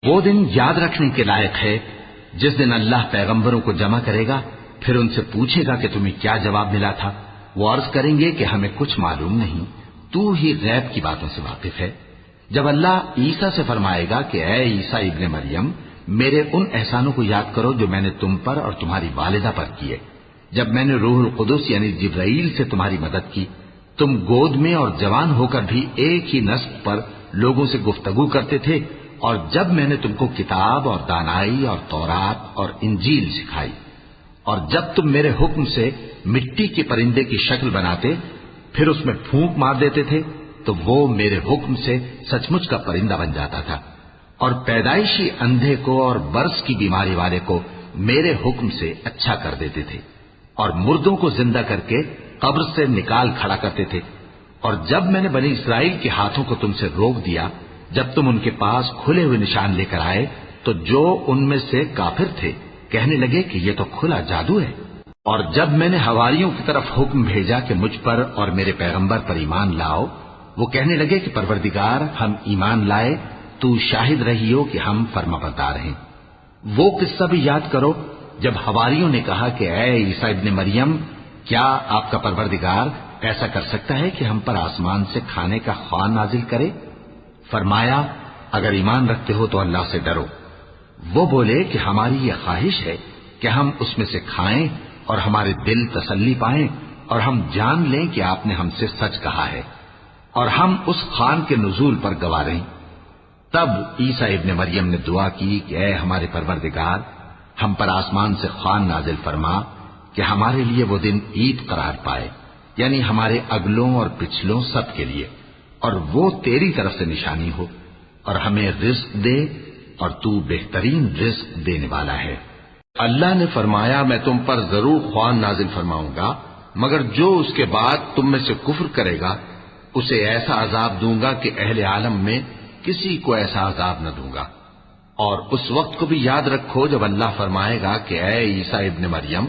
وہ دن یاد رکھنے کے لائق ہے جس دن اللہ پیغمبروں کو جمع کرے گا، پھر ان سے پوچھے گا کہ تمہیں کیا جواب ملا تھا۔ وہ عرض کریں گے کہ ہمیں کچھ معلوم نہیں، تو ہی غیب کی باتوں سے واقف ہے۔ جب اللہ عیسیٰ سے فرمائے گا کہ اے عیسیٰ ابن مریم، میرے ان احسانوں کو یاد کرو جو میں نے تم پر اور تمہاری والدہ پر کیے، جب میں نے روح القدس یعنی جبرائیل سے تمہاری مدد کی، تم گود میں اور جوان ہو کر بھی ایک ہی نسب پر لوگوں سے گفتگو کرتے تھے، اور جب میں نے تم کو کتاب اور دانائی اور تورات اور انجیل سکھائی، اور جب تم میرے حکم سے مٹی کے پرندے کی شکل بناتے پھر اس میں پھونک مار دیتے تھے تو وہ میرے حکم سے سچ مچ کا پرندہ بن جاتا تھا، اور پیدائشی اندھے کو اور برس کی بیماری والے کو میرے حکم سے اچھا کر دیتے تھے، اور مردوں کو زندہ کر کے قبر سے نکال کھڑا کرتے تھے۔ اور جب میں نے بنی اسرائیل کے ہاتھوں کو تم سے روک دیا، جب تم ان کے پاس کھلے ہوئے نشان لے کر آئے، تو جو ان میں سے کافر تھے کہنے لگے کہ یہ تو کھلا جادو ہے۔ اور جب میں نے حواریوں کی طرف حکم بھیجا کہ مجھ پر اور میرے پیغمبر پر ایمان لاؤ، وہ کہنے لگے کہ پروردگار، ہم ایمان لائے، تو شاہد رہی ہو کہ ہم فرمانبردار ہیں۔ وہ قصہ بھی یاد کرو جب حواریوں نے کہا کہ اے عیسیٰ ابن مریم، کیا آپ کا پروردگار ایسا کر سکتا ہے کہ ہم پر آسمان سے کھانے کا خوان نازل کرے؟ فرمایا، اگر ایمان رکھتے ہو تو اللہ سے ڈرو۔ وہ بولے کہ ہماری یہ خواہش ہے کہ ہم اس میں سے کھائیں اور ہمارے دل تسلی پائیں، اور ہم جان لیں کہ آپ نے ہم سے سچ کہا ہے، اور ہم اس خوان کے نزول پر گواہ رہیں۔ تب عیسیٰ ابن مریم نے دعا کی کہ اے ہمارے پروردگار، ہم پر آسمان سے خوان نازل فرما کہ ہمارے لیے وہ دن عید قرار پائے، یعنی ہمارے اگلوں اور پچھلوں سب کے لیے، اور وہ تیری طرف سے نشانی ہو، اور ہمیں رزق دے، اور تو بہترین رزق دینے والا ہے۔ اللہ نے فرمایا، میں تم پر ضرور خوان نازل فرماؤں گا، مگر جو اس کے بعد تم میں سے کفر کرے گا اسے ایسا عذاب دوں گا کہ اہل عالم میں کسی کو ایسا عذاب نہ دوں گا۔ اور اس وقت کو بھی یاد رکھو جب اللہ فرمائے گا کہ اے عیسیٰ ابن مریم،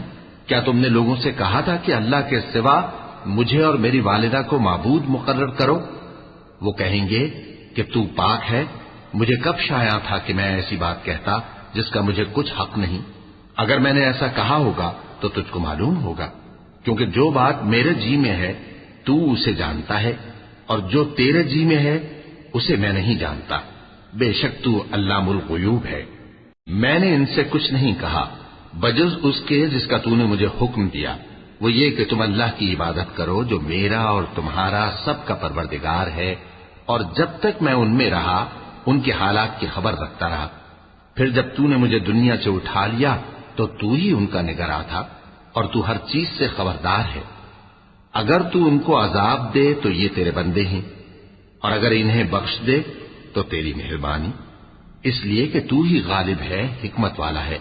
کیا تم نے لوگوں سے کہا تھا کہ اللہ کے سوا مجھے اور میری والدہ کو معبود مقرر کرو؟ وہ کہیں گے کہ تو پاک ہے، مجھے کب شایع تھا کہ میں ایسی بات کہتا جس کا مجھے کچھ حق نہیں۔ اگر میں نے ایسا کہا ہوگا تو تجھ کو معلوم ہوگا، کیونکہ جو بات میرے جی میں ہے تو اسے جانتا ہے، اور جو تیرے جی میں ہے اسے میں نہیں جانتا۔ بے شک تو علام الغیوب ہے۔ میں نے ان سے کچھ نہیں کہا بجز اس کے جس کا تو نے مجھے حکم دیا، وہ یہ کہ تم اللہ کی عبادت کرو جو میرا اور تمہارا سب کا پروردگار ہے، اور جب تک میں ان میں رہا ان کے حالات کی خبر رکھتا رہا۔ پھر جب تو نے مجھے دنیا سے اٹھا لیا تو ہی ان کا نگراں تھا، اور تو ہر چیز سے خبردار ہے۔ اگر تو ان کو عذاب دے تو یہ تیرے بندے ہیں، اور اگر انہیں بخش دے تو تیری مہربانی، اس لیے کہ تو ہی غالب ہے، حکمت والا ہے۔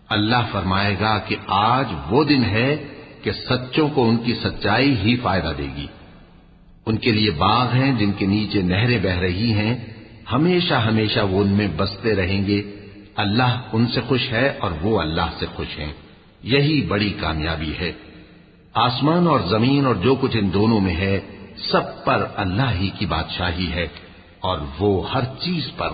اللہ فرمائے گا کہ آج وہ دن ہے کہ سچوں کو ان کی سچائی ہی فائدہ دے گی۔ ان کے لیے باغ ہیں جن کے نیچے نہریں بہ رہی ہیں، ہمیشہ ہمیشہ وہ ان میں بستے رہیں گے۔ اللہ ان سے خوش ہے اور وہ اللہ سے خوش ہیں، یہی بڑی کامیابی ہے۔ آسمان اور زمین اور جو کچھ ان دونوں میں ہے، سب پر اللہ ہی کی بادشاہی ہے، اور وہ ہر چیز پر